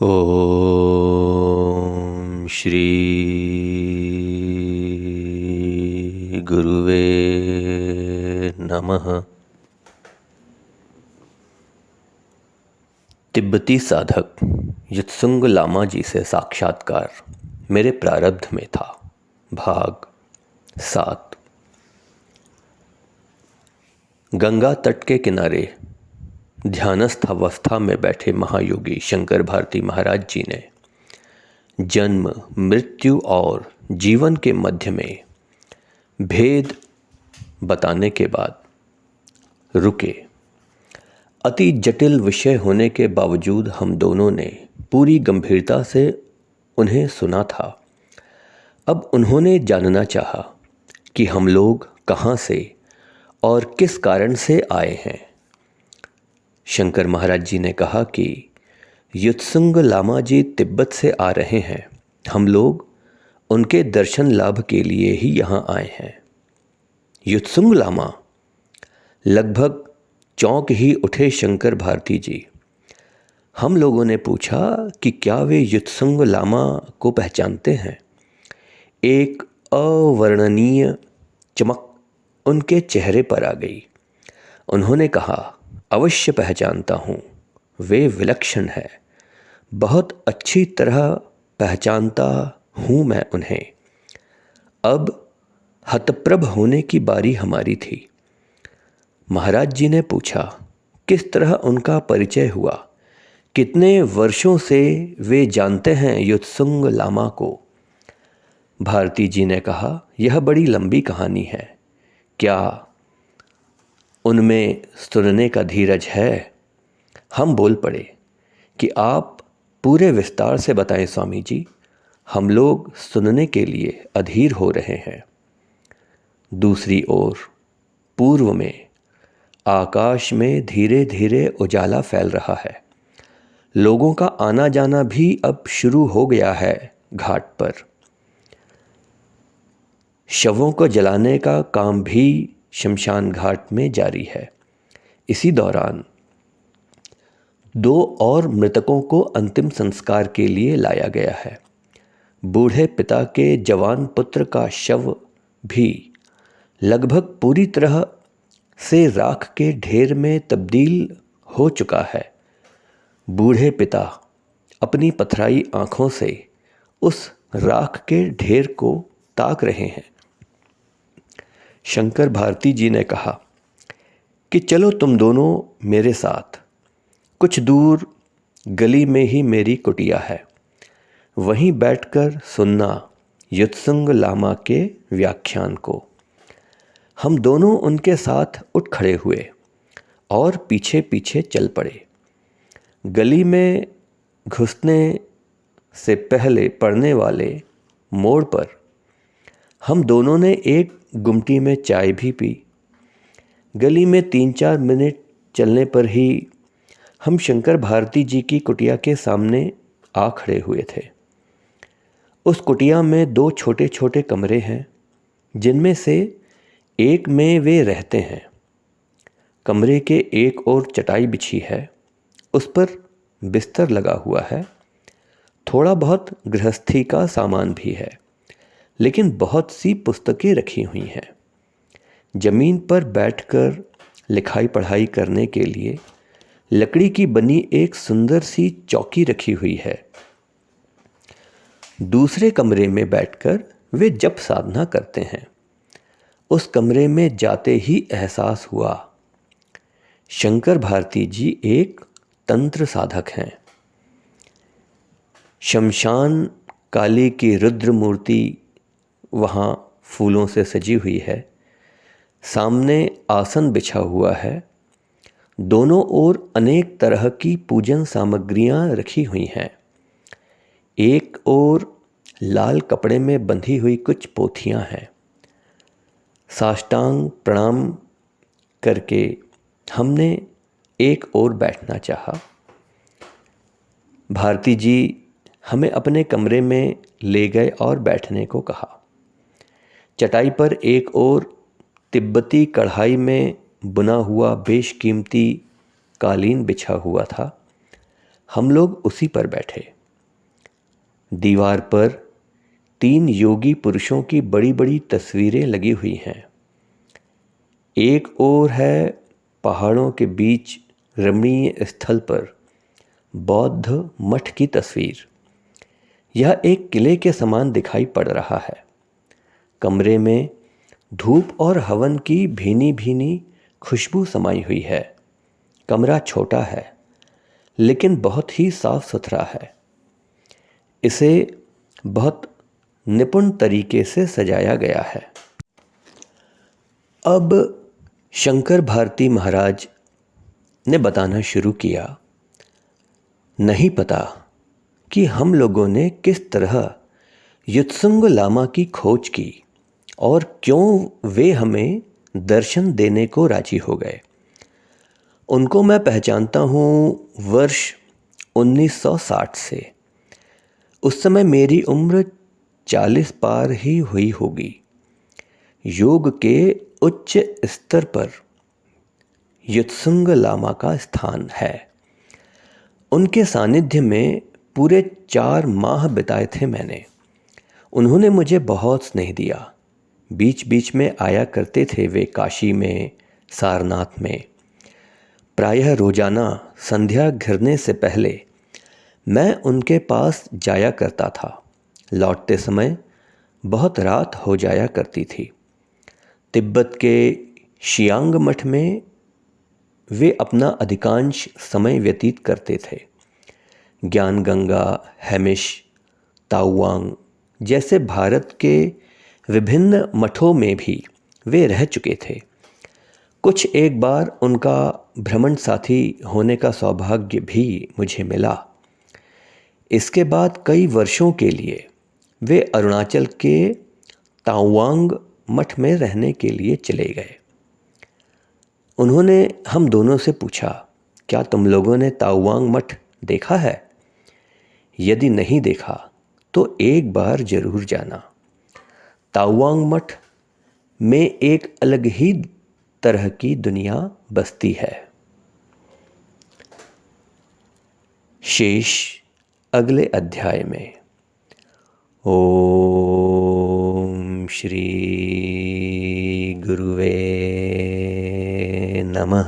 ओम श्री गुरुवे नमः। तिब्बती साधक युत्सुंग लामा जी से साक्षात्कार मेरे प्रारब्ध में था। भाग 7। गंगा तट के किनारे ध्यानस्थ अवस्था में बैठे महायोगी शंकर भारती महाराज जी ने जन्म, मृत्यु और जीवन के मध्य में भेद बताने के बाद रुके। अति जटिल विषय होने के बावजूद हम दोनों ने पूरी गंभीरता से उन्हें सुना था। अब उन्होंने जानना चाहा कि हम लोग कहाँ से और किस कारण से आए हैं। शंकर महाराज जी ने कहा कि युत्सुंग लामा जी तिब्बत से आ रहे हैं। हम लोग उनके दर्शन लाभ के लिए ही यहाँ आए हैं। युत्सुंग लामा? लगभग चौंक ही उठे शंकर भारती जी। हम लोगों ने पूछा कि क्या वे युत्सुंग लामा को पहचानते हैं। एक अवर्णनीय चमक उनके चेहरे पर आ गई। उन्होंने कहा, अवश्य पहचानता हूँ, वे विलक्षण है। बहुत अच्छी तरह पहचानता हूँ मैं उन्हें। अब हतप्रभ होने की बारी हमारी थी। महाराज जी ने पूछा, किस तरह उनका परिचय हुआ? कितने वर्षों से वे जानते हैं युत्सुंग लामा को? भारती जी ने कहा, यह बड़ी लंबी कहानी है। क्या उनमें सुनने का धीरज है? हम बोल पड़े कि आप पूरे विस्तार से बताएं स्वामी जी, हम लोग सुनने के लिए अधीर हो रहे हैं। दूसरी ओर पूर्व में आकाश में धीरे धीरे उजाला फैल रहा है। लोगों का आना जाना भी अब शुरू हो गया है। घाट पर शवों को जलाने का काम भी शमशान घाट में जारी है। इसी दौरान 2 और मृतकों को अंतिम संस्कार के लिए लाया गया है। बूढ़े पिता के जवान पुत्र का शव भी लगभग पूरी तरह से राख के ढेर में तब्दील हो चुका है। बूढ़े पिता अपनी पथराई आंखों से उस राख के ढेर को ताक रहे हैं। शंकर भारती जी ने कहा कि चलो तुम दोनों मेरे साथ। कुछ दूर गली में ही मेरी कुटिया है, वहीं बैठकर सुनना युत्सुंग लामा के व्याख्यान को। हम दोनों उनके साथ उठ खड़े हुए और पीछे पीछे चल पड़े। गली में घुसने से पहले पड़ने वाले मोड़ पर हम दोनों ने एक गुमटी में चाय भी पी। गली में 3-4 मिनट चलने पर ही हम शंकर भारती जी की कुटिया के सामने आ खड़े हुए थे। उस कुटिया में 2 छोटे छोटे कमरे हैं, जिनमें से एक में वे रहते हैं। कमरे के एक ओर चटाई बिछी है, उस पर बिस्तर लगा हुआ है। थोड़ा बहुत गृहस्थी का सामान भी है, लेकिन बहुत सी पुस्तकें रखी हुई हैं। जमीन पर बैठकर लिखाई पढ़ाई करने के लिए लकड़ी की बनी एक सुंदर सी चौकी रखी हुई है। दूसरे कमरे में बैठकर वे जप साधना करते हैं। उस कमरे में जाते ही एहसास हुआ, शंकर भारती जी एक तंत्र साधक हैं। शमशान काली की रुद्र मूर्ति वहाँ फूलों से सजी हुई है। सामने आसन बिछा हुआ है। दोनों ओर अनेक तरह की पूजन सामग्रियां रखी हुई हैं। एक ओर लाल कपड़े में बंधी हुई कुछ पोथियां हैं। साष्टांग प्रणाम करके हमने एक ओर बैठना चाहा। भारती जी हमें अपने कमरे में ले गए और बैठने को कहा। चटाई पर एक ओर तिब्बती कढ़ाई में बुना हुआ बेशकीमती कालीन बिछा हुआ था। हम लोग उसी पर बैठे। दीवार पर 3 योगी पुरुषों की बड़ी बड़ी तस्वीरें लगी हुई हैं। एक ओर है पहाड़ों के बीच रमणीय स्थल पर बौद्ध मठ की तस्वीर। यह एक किले के समान दिखाई पड़ रहा है। कमरे में धूप और हवन की भीनी भीनी खुशबू समाई हुई है। कमरा छोटा है लेकिन बहुत ही साफ सुथरा है। इसे बहुत निपुण तरीके से सजाया गया है। अब शंकर भारती महाराज ने बताना शुरू किया, नहीं पता कि हम लोगों ने किस तरह युत्सुंग लामा की खोज की और क्यों वे हमें दर्शन देने को राजी हो गए। उनको मैं पहचानता हूँ वर्ष 1960 से। उस समय मेरी उम्र 40 पार ही हुई होगी। योग के उच्च स्तर पर युत्सुंग लामा का स्थान है। उनके सानिध्य में पूरे 4 माह बिताए थे मैंने। उन्होंने मुझे बहुत स्नेह दिया। बीच बीच में आया करते थे वे काशी में, सारनाथ में। प्रायः रोजाना संध्या घिरने से पहले मैं उनके पास जाया करता था। लौटते समय बहुत रात हो जाया करती थी। तिब्बत के शियांग मठ में वे अपना अधिकांश समय व्यतीत करते थे। ज्ञान गंगा, हेमिश, ताओवांग जैसे भारत के विभिन्न मठों में भी वे रह चुके थे। कुछ एक बार उनका भ्रमण साथी होने का सौभाग्य भी मुझे मिला। इसके बाद कई वर्षों के लिए वे अरुणाचल के ताओवांग मठ में रहने के लिए चले गए। उन्होंने हम दोनों से पूछा, क्या तुम लोगों ने ताओवांग मठ देखा है? यदि नहीं देखा तो एक बार जरूर जाना। ताओवांग मठ में एक अलग ही तरह की दुनिया बसती है। शेष अगले अध्याय में। ओम श्री गुरुवे नमः।